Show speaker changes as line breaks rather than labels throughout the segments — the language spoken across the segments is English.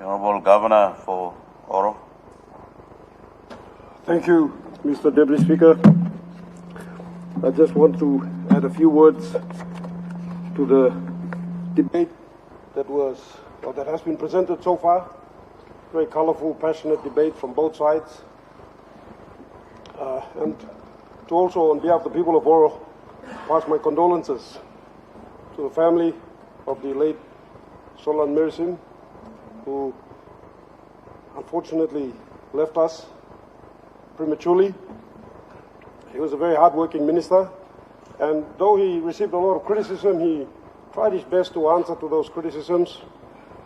The Honourable Governor for Oro.
Thank you, Mr. Deputy Speaker. I just want to add a few words to the debate that has been presented so far. Very colourful, passionate debate from both sides. And to also, on behalf of the people of Oro, pass my condolences to the family of the late Solan Mirisim, who unfortunately left us prematurely. He was a very hard-working minister, and though he received a lot of criticism, he tried his best to answer to those criticisms,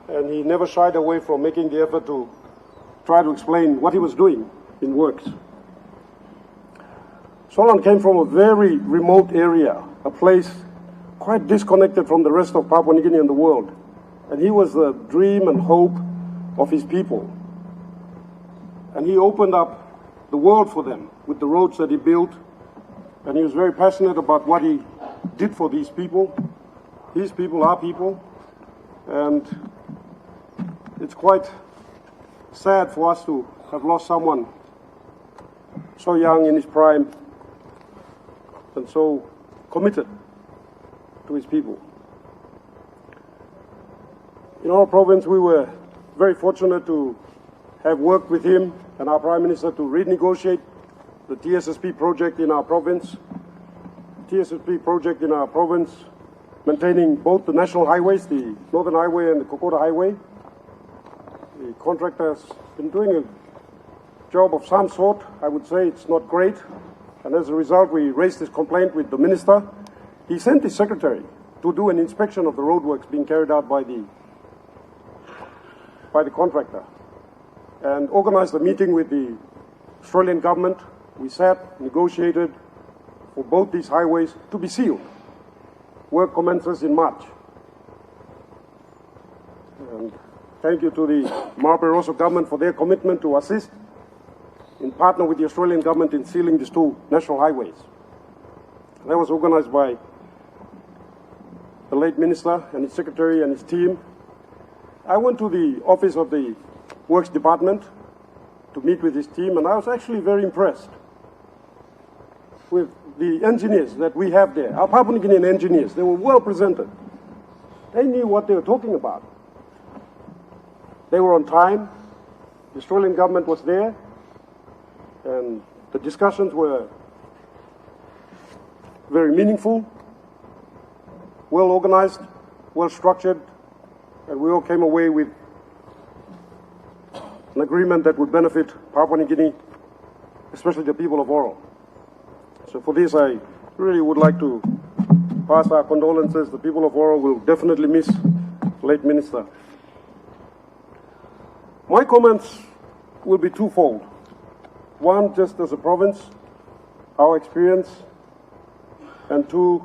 and he never shied away from making the effort to try to explain what he was doing in works. Solan came from a very remote area, a place quite disconnected from the rest of Papua New Guinea and the world, and he was the dream and hope of his people. And he opened up the world for them with the roads that he built, and he was very passionate about what he did for these people. These people are people, and it's quite sad for us to have lost someone so young in his prime and so committed to his people. In Oro Province, we were very fortunate to have worked with him and our Prime Minister to renegotiate the TSSP project in our province. The TSSP project in our province, maintaining both the national highways, the Northern Highway and the Kokoda Highway. The contractor has been doing a job of some sort. I would say it's not great. And as a result, we raised this complaint with the Minister. He sent his secretary to do an inspection of the roadworks being carried out by the contractor, and organized a meeting with the Australian government. We sat, negotiated for both these highways to be sealed. Work commences in March. And thank you to the Marape-Rosso government for their commitment to assist in partner with the Australian government in sealing these two national highways. That was organized by the late minister and his secretary and his team. I went to the office of the Works Department to meet with his team, and I was actually very impressed with the engineers that we have there, our Papua New Guinean engineers. They were well presented. They knew what they were talking about. They were on time. The Australian government was there, and the discussions were very meaningful, well organized, well structured, and we all came away with an agreement that would benefit Papua New Guinea, especially the people of Oro. So for this, I really would like to pass our condolences. The people of Oro will definitely miss the late minister. My comments will be twofold. One, just as a province, our experience, and two,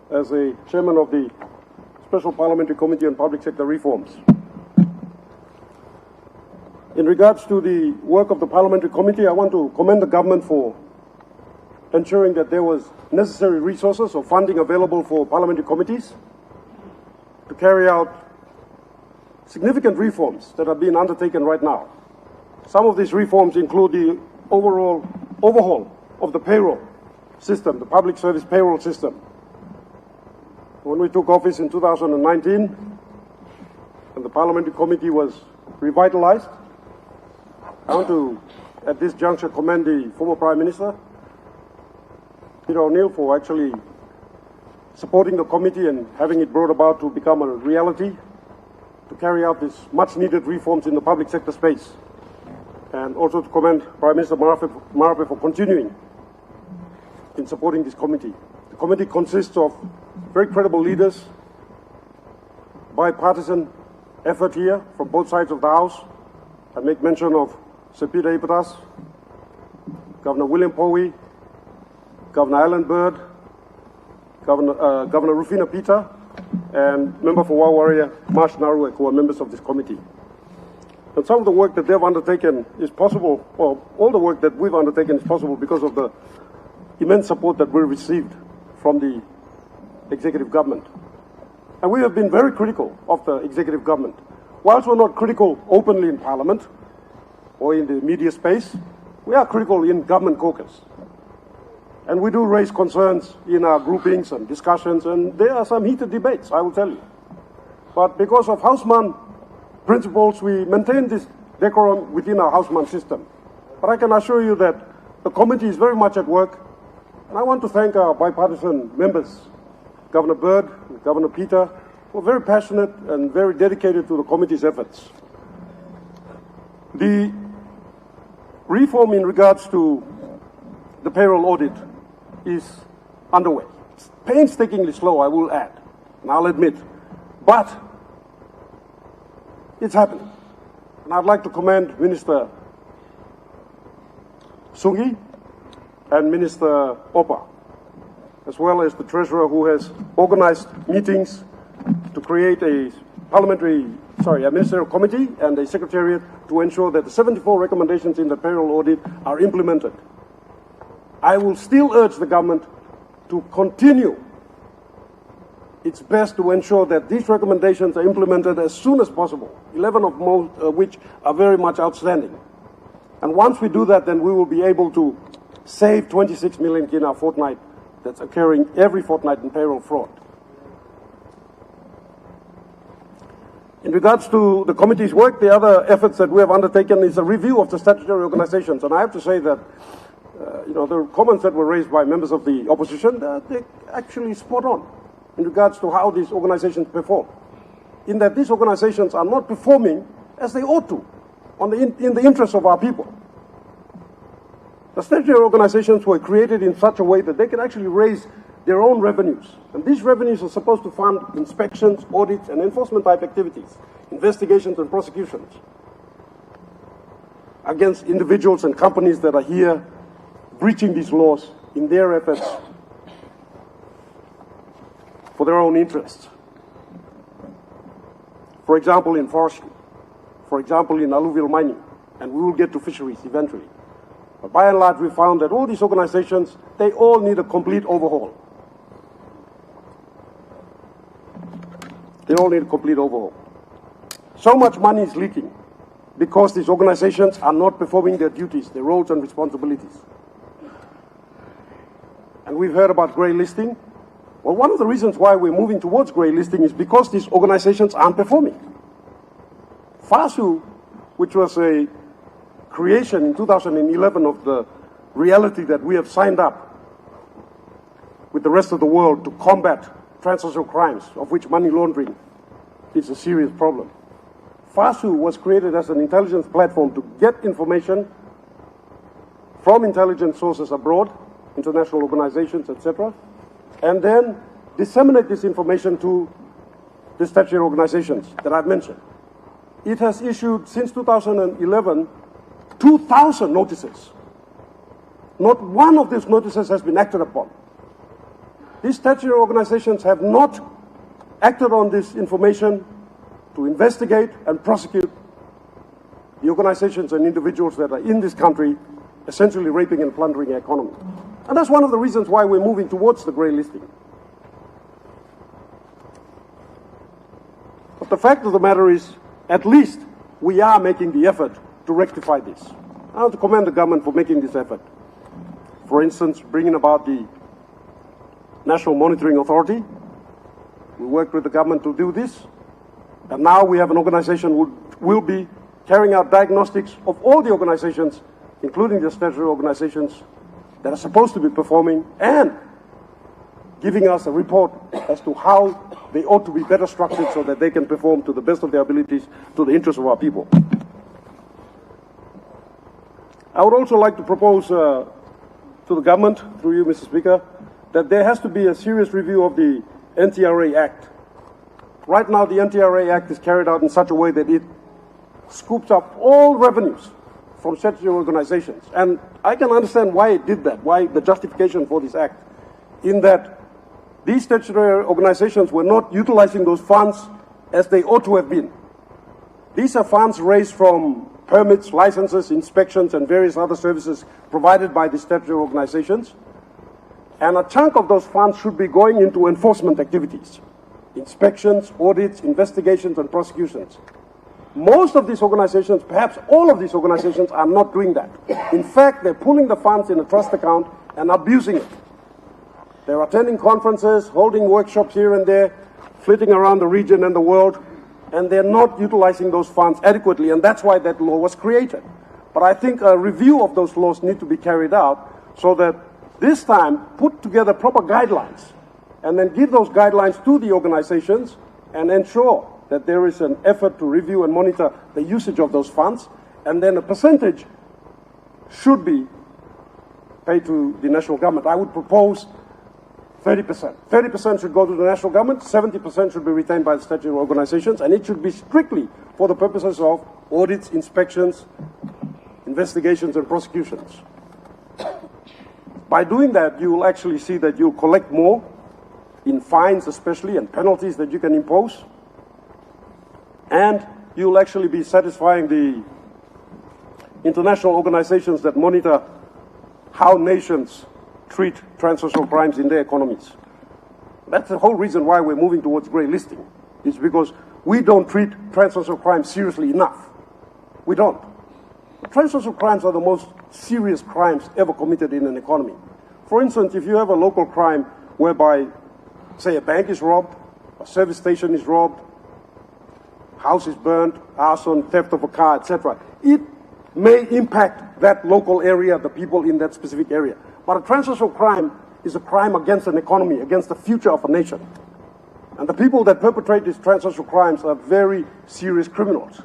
as a chairman of the Special Parliamentary Committee on Public Sector Reforms. In regards to the work of the Parliamentary Committee, I want to commend the government for ensuring that there was necessary resources or funding available for parliamentary committees to carry out significant reforms that are being undertaken right now. Some of these reforms include the overall overhaul of the payroll system, the public service payroll system. When we took office in 2019, and the Parliamentary Committee was revitalized, I want to, at this juncture, commend the former Prime Minister, Peter O'Neill, for actually supporting the committee and having it brought about to become a reality, to carry out these much-needed reforms in the public sector space. And also to commend Prime Minister Marape for continuing in supporting this committee. The committee consists of very credible leaders, bipartisan effort here from both sides of the House. I make mention of Sir Peter Ipatas, Governor William Powie, Governor Alan Bird, Governor Rufina Peter, and Member for Wawarria, Marsh Naruek, who are members of this committee. And some of the work that they've undertaken is possible, or all the work that we've undertaken is possible because of the immense support that we received from the executive government. And we have been very critical of the executive government. whilst we're not critical openly in Parliament or in the media space, we are critical in government caucus. And we do raise concerns in our groupings and discussions, and there are some heated debates, I will tell you. But because of Houseman principles, we maintain this decorum within our Houseman system. But I can assure you that the committee is very much at work, and I want to thank our bipartisan members, Governor Bird, Governor Peter, who are very passionate and very dedicated to the committee's efforts. The reform in regards to the payroll audit is underway. It's painstakingly slow, I will add, and I'll admit, but it's happening. And I'd like to commend Minister Sungi and Minister Opa, as well as the Treasurer, who has organized meetings to create a ministerial committee and a secretariat to ensure that the 74 recommendations in the payroll audit are implemented. I will still urge the government to continue its best to ensure that these recommendations are implemented as soon as possible, 11 of which are very much outstanding. And once we do that, then we will be able to save 26 million kina a fortnight that's occurring every fortnight in payroll fraud. In regards to the committee's work, the other efforts that we have undertaken is a review of the statutory organizations. And I have to say that, the comments that were raised by members of the opposition, they're actually spot on in regards to how these organizations perform. In that these organizations are not performing as they ought to, in the interest of our people. The statutory organizations were created in such a way that they can actually raise their own revenues. And these revenues are supposed to fund inspections, audits, and enforcement type activities, investigations and prosecutions against individuals and companies that are here breaching these laws in their efforts for their own interests. For example, in forestry, for example, in alluvial mining, and we will get to fisheries eventually. But by and large, we found that all these organizations, they all need a complete overhaul. They all need a complete overhaul. So much money is leaking because these organizations are not performing their duties, their roles and responsibilities. And we've heard about grey listing. Well, one of the reasons why we're moving towards grey listing is because these organizations aren't performing. FASU, which was a creation in 2011 of the reality that we have signed up with the rest of the world to combat transnational crimes, of which money laundering is a serious problem. FASU was created as an intelligence platform to get information from intelligence sources abroad, international organizations, etc., and then disseminate this information to the statutory organizations that I've mentioned. It has issued, since 2011, 2,000 notices. Not one of these notices has been acted upon. These statutory organizations have not acted on this information to investigate and prosecute the organizations and individuals that are in this country essentially raping and plundering our economy. And that's one of the reasons why we're moving towards the grey listing. But the fact of the matter is, at least we are making the effort to rectify this. I want to commend the government for making this effort. For instance, bringing about the National Monitoring Authority. We worked with the government to do this. And now we have an organization who will be carrying out diagnostics of all the organizations, including the statutory organizations that are supposed to be performing, and giving us a report as to how they ought to be better structured so that they can perform to the best of their abilities to the interests of our people. I would also like to propose to the government, through you, Mr. Speaker, that there has to be a serious review of the NTRA Act. Right now, the NTRA Act is carried out in such a way that it scoops up all revenues from statutory organizations. And I can understand why it did that, why the justification for this act, in that these statutory organizations were not utilizing those funds as they ought to have been. These are funds raised from permits, licenses, inspections, and various other services provided by the statutory organizations. And a chunk of those funds should be going into enforcement activities, inspections, audits, investigations, and prosecutions. Most of these organizations, perhaps all of these organizations, are not doing that. In fact, they're pulling the funds in a trust account and abusing it. They're attending conferences, holding workshops here and there, flitting around the region and the world, and they're not utilizing those funds adequately, and that's why that law was created. But I think a review of those laws need to be carried out so that this time put together proper guidelines and then give those guidelines to the organizations and ensure that there is an effort to review and monitor the usage of those funds, and then a percentage should be paid to the national government. I would propose 30%. 30% should go to the national government, 70% should be retained by the statutory organizations, and it should be strictly for the purposes of audits, inspections, investigations, and prosecutions. By doing that, you will actually see that you'll collect more in fines especially and penalties that you can impose, and you'll actually be satisfying the international organizations that monitor how nations treat transnational crimes in their economies. That's the whole reason why we're moving towards grey listing. It's because we don't treat transnational crimes seriously enough. We don't. Transnational crimes are the most serious crimes ever committed in an economy. For instance, if you have a local crime whereby, say, a bank is robbed, a service station is robbed, house is burned, arson, theft of a car, etc., it may impact that local area, the people in that specific area. But a transnational crime is a crime against an economy, against the future of a nation. And the people that perpetrate these transnational crimes are very serious criminals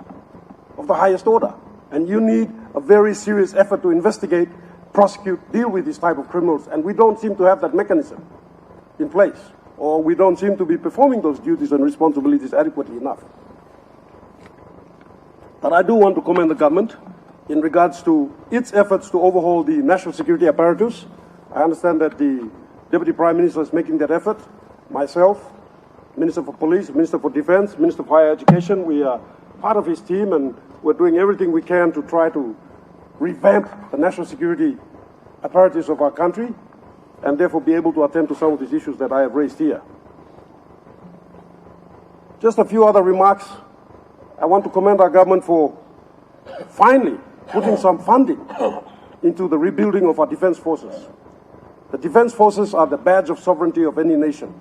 of the highest order. And you need a very serious effort to investigate, prosecute, deal with these type of criminals. And we don't seem to have that mechanism in place, or we don't seem to be performing those duties and responsibilities adequately enough. But I do want to commend the government in regards to its efforts to overhaul the national security apparatus. I understand that the Deputy Prime Minister is making that effort. Myself, Minister for Police, Minister for Defence, Minister for Higher Education, we are part of his team, and we're doing everything we can to try to revamp the national security apparatus of our country and therefore be able to attend to some of these issues that I have raised here. Just a few other remarks. I want to commend our government for finally putting some funding into the rebuilding of our defense forces. The defense forces are the badge of sovereignty of any nation.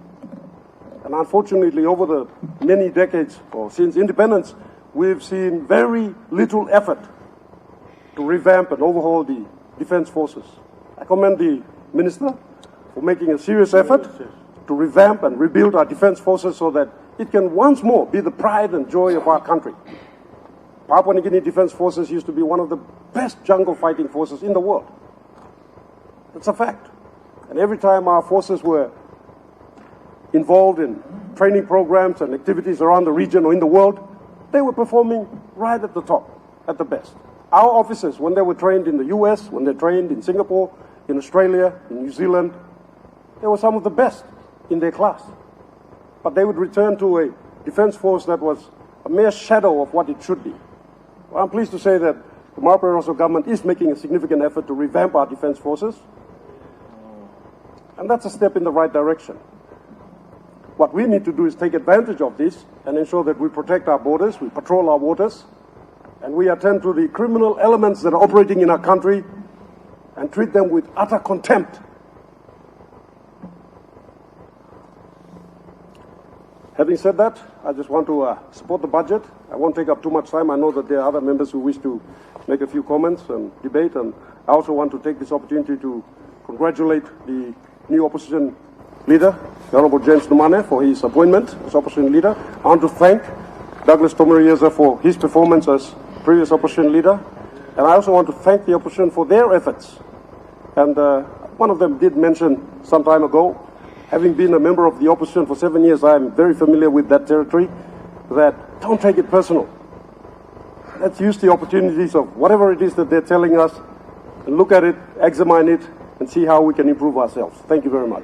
And unfortunately, over the many decades, or since independence, we've seen very little effort to revamp and overhaul the defense forces. I commend the Minister for making a serious effort to revamp and rebuild our defense forces so that it can once more be the pride and joy of our country. Papua New Guinea Defense Forces used to be one of the best jungle fighting forces in the world. That's a fact. And every time our forces were involved in training programs and activities around the region or in the world, they were performing right at the top, at the best. Our officers, when they were trained in the US, when they trained in Singapore, in Australia, in New Zealand, they were some of the best in their class. But they would return to a defense force that was a mere shadow of what it should be. Well, I'm pleased to say that the Marlborough government is making a significant effort to revamp our defense forces, and that's a step in the right direction. What we need to do is take advantage of this and ensure that we protect our borders, we patrol our waters, and we attend to the criminal elements that are operating in our country and treat them with utter contempt. Having said that, I just want to support the budget. I won't take up too much time. I know that there are other members who wish to make a few comments and debate, and I also want to take this opportunity to congratulate the new opposition leader, the Honourable James Numane, for his appointment as opposition leader. I want to thank Douglas Tomarieza for his performance as previous opposition leader, and I also want to thank the opposition for their efforts. And one of them did mention some time ago, having been a member of the opposition for 7 years, I am very familiar with that territory, that don't take it personal. Let's use the opportunities of whatever it is that they're telling us and look at it, examine it, and see how we can improve ourselves. Thank you very much.